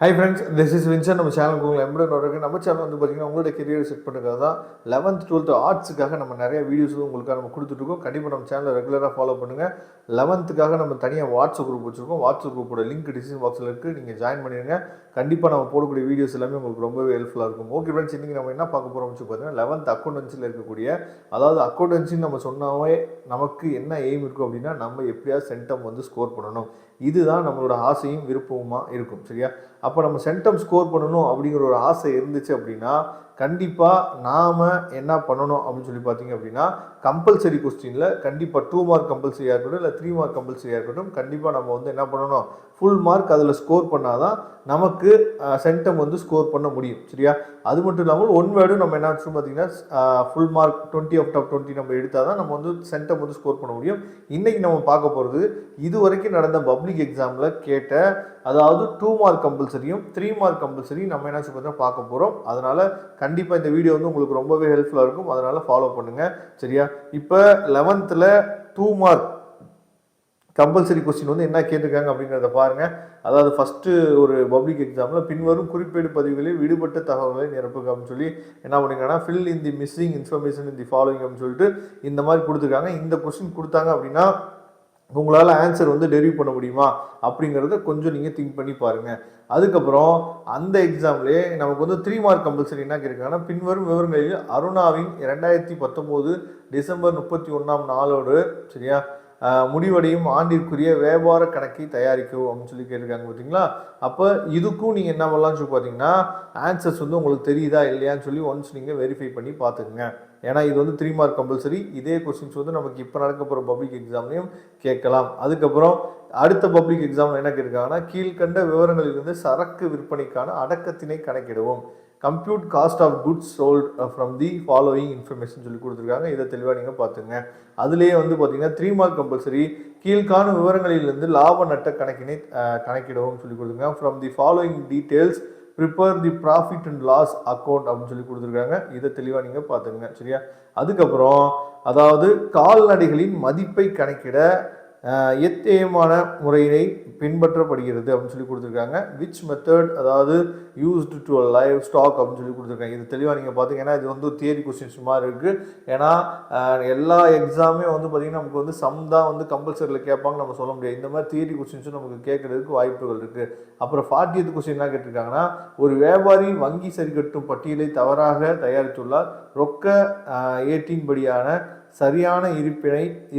Hi friends, this is Vinson. நம்ம சேனலுக்கு உங்களை எம்படன் வரக்கு நம்ம சேனல் வந்து பார்த்தீங்கன்னா உங்களோட கெரியர் செட் பண்ணுறது தான் 11th 12th ஆர்ட்ஸுக்காக நம்ம நிறைய வீடியோஸ் உங்களுக்காக நம்ம கொடுத்துட்ருக்கோம். கண்டிப்பாக நம்ம சேனலை ரெகுலராக ஃபாலோ பண்ணுங்கள். 11th நம்ம தனியாக வாட்ஸ்அப் குரூப் வச்சுருக்கோம். வாட்ஸ்அப் குரூப்போட லிங்க் டிஸ்கிரிப்ஷன் பாக்ஸில் இருக்குது, நீங்கள் ஜாயின் பண்ணிடுங்க. கண்டிப்பாக நம்ம போடக்கூடிய வீடியோஸ் எல்லாமே உங்களுக்கு ரொம்பவே ஹெல்ப்ஃபுல்லாக இருக்கும். ஓகே ஃப்ரெண்ட்ஸ், இன்றைக்கி நம்ம என்ன பார்க்க போகிறோம்னு சொல்லி பார்த்தீங்கன்னா 11th அக்கௌண்டன்சியில் இருக்கக்கூடிய, அதாவது அக்கௌண்டன்சின்னு நம்ம சொன்னாவே நமக்கு என்ன எய்ம் இருக்கும் அப்படின்னா, நம்ம எப்படியாவது சென்டம் வந்து ஸ்கோர் பண்ணணும். இதுதான் நம்மளோட ஆசையும் விருப்பமாக இருக்கும். சரியா? அப்போ நம்ம சென்டம் ஸ்கோர் பண்ணணும் அப்படிங்கிற ஒரு ஆசை இருந்துச்சு அப்படின்னா கண்டிப்பாக நாம் என்ன பண்ணணும் அப்படின்னு சொல்லி பார்த்தீங்க அப்படின்னா, கம்பல்சரி கொஸ்டினில் கண்டிப்பாக 2 மார்க் கம்பல்சரியாக இருக்கட்டும், இல்லை 3 மார்க் கம்பல்சரியாக இருக்கட்டும், கண்டிப்பாக நம்ம வந்து என்ன பண்ணணும், ஃபுல் மார்க் அதில் ஸ்கோர் பண்ணால் தான் நமக்கு சென்டம் வந்து ஸ்கோர் பண்ண முடியும். சரியா? அது மட்டும் இல்லாமல் ஒன் வேர்டும் நம்ம என்ன பார்த்தீங்கன்னா ஃபுல் மார்க் 20 out of 20 நம்ம எடுத்தால் தான் நம்ம வந்து சென்டம் வந்து ஸ்கோர் பண்ண முடியும். இன்றைக்கி நம்ம பார்க்க போகிறது இது வரைக்கும் நடந்த பப்ளிக் எக்ஸாமில் கேட்ட, அதாவது 2 மார்க் கம்பல்சரியும் 3 மார்க் கம்பல்சரியும் நம்ம என்ன சொல்லி பார்க்க போகிறோம். அதனால் கண்டிப்பாக இந்த வீடியோ வந்து உங்களுக்கு ரொம்பவே ஹெல்ப்ஃபுல்லாக இருக்கும். அதனால் ஃபாலோ பண்ணுங்கள். சரியா? இப்போ 11th 2 மார்க் கம்பல்சரி கொஸ்டின் வந்து என்ன கேட்டிருக்காங்க அப்படிங்கிறத பாருங்கள். அதாவது ஃபஸ்ட்டு ஒரு பப்ளிக் எக்ஸாமில் பின்வரும் குறிப்பேடு பதிவுகளில் விடுபட்ட தகவல்களை நிரப்புங்க அப்படின்னு சொல்லி என்ன பண்ணிங்கன்னா, fill in the missing information in the following அப்படின்னு சொல்லிட்டு இந்த மாதிரி கொடுத்துருக்காங்க. இந்த கொஸ்டின் கொடுத்தாங்க அப்படின்னா உங்களால் ஆன்சர் வந்து டெரிவ் பண்ண முடியுமா அப்படிங்கிறத கொஞ்சம் நீங்கள் திங்க் பண்ணி பாருங்கள். அதுக்கப்புறம் அந்த எக்ஸாம்லேயே நமக்கு வந்து 3 மார்க் கம்பல்சரி என்ன கேட்குறாங்கன்னா, பின்வரும் விவரங்களில் அருணாவின் 2019 டிசம்பர் 31ஆம் நாளோடு சரியா முடிவடையும் ஆண்டிற்குரிய வியாபார கணக்கை தயாரிக்கும் அப்படின்னு சொல்லி கேட்டிருக்காங்க. பார்த்தீங்களா? அப்போ இதுக்கும் நீங்கள் என்ன பண்ணலாம்னு சொல்லி பார்த்தீங்கன்னா, ஆன்சர்ஸ் வந்து உங்களுக்கு தெரியுதா இல்லையான்னு சொல்லி ஒன்ஸ் நீங்கள் வெரிஃபை பண்ணி பார்த்துக்குங்க. ஏன்னா இது வந்து 3 மார்க் கம்பல்சரி. இதே கொஸ்டின்ஸ் வந்து நமக்கு இப்போ நடக்க போகிற பப்ளிக் எக்ஸாம்லையும் கேட்கலாம். அதுக்கப்புறம் அடுத்த பப்ளிக் எக்ஸாம் என்ன கேட்டிருக்காங்கன்னா, கீழ்கண்ட விவரங்களிலிருந்து சரக்கு விற்பனைக்கான அடக்கத்தினை கணக்கிடுவோம். Compute cost of goods sold from the following information சொல்லி கொடுத்துருக்காங்க. இதை தெளிவாக நீங்கள் பார்த்துங்க. அதுலேயே வந்து பார்த்தீங்கன்னா 3 மார்க் கம்பல்சரி கீழ்காணும் விவரங்களிலிருந்து லாப நட்ட கணக்கினை கணக்கிடவும் சொல்லி கொடுத்துருக்காங்க. From the following details prepare the profit and loss account அப்படின்னு சொல்லி கொடுத்துருக்காங்க. இதை தெளிவாக நீங்கள் பார்த்துங்க. சரியா? அதுக்கப்புறம் அதாவது கால்நடைகளின் மதிப்பை கணக்கிட எத்தேயமான முறையினை பின்பற்றப்படுகிறது அப்படின்னு சொல்லி கொடுத்துருக்காங்க. விச் மெத்தட் அதாவது யூஸ்டு டு லைவ் ஸ்டாக் அப்படின்னு சொல்லி கொடுத்துருக்காங்க. இது தெளிவாக நீங்கள் பார்த்தீங்கன்னா இது வந்து தியரி கொஸ்டின்ஸ் மாதிரி இருக்குது. ஏன்னா எல்லா எக்ஸாமே வந்து பார்த்திங்கன்னா நமக்கு வந்து சம் தான் வந்து கம்பல்சரியில் கேட்பாங்க, நம்ம சொல்ல முடியாது. இந்த மாதிரி தியரி கொஸ்டின்ஸும் நமக்கு கேட்கறதுக்கு வாய்ப்புகள் இருக்குது. அப்புறம் 40th கொஸ்டின் என்ன கேட்டிருக்காங்கன்னா, ஒரு வியாபாரி வங்கி சரிகட்டும் பட்டியலை தவறாக தயாரித்துள்ளார். ரொக்க ஏட்டின்படியான சரியான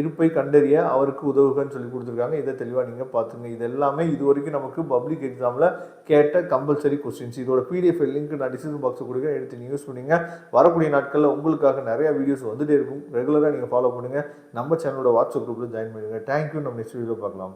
இருப்பை கண்டறிய அவருக்கு உதவுகன்னு சொல்லி கொடுத்துருக்காங்க. இதை தெளிவாக நீங்கள் பார்த்துங்க. இது எல்லாமே இது வரைக்கும் நமக்கு பப்ளிக் எக்ஸாமில் கேட்ட கம்பல்சரி கொஸ்டின்ஸ். இதோட பிடிஎஃப் லிங்க் நான் டிஸ்கிரிப்ஷன் பாக்ஸ் கொடுக்க எடுத்து நீங்கள் யூஸ் பண்ணுங்க. வரக்கூடிய நாட்களில் உங்களுக்காக நிறைய வீடியோஸ் வந்துகிட்டே இருக்கும். ரெகுலராக நீங்கள் ஃபாலோ பண்ணுங்கள். நம்ம சேனலோட வாட்ஸ்அப் குரூப்பில் ஜாயின் பண்ணுங்கள். தேங்க்யூ. நம்ம நெக்ஸ்ட் வீடியோ பார்க்கலாம்.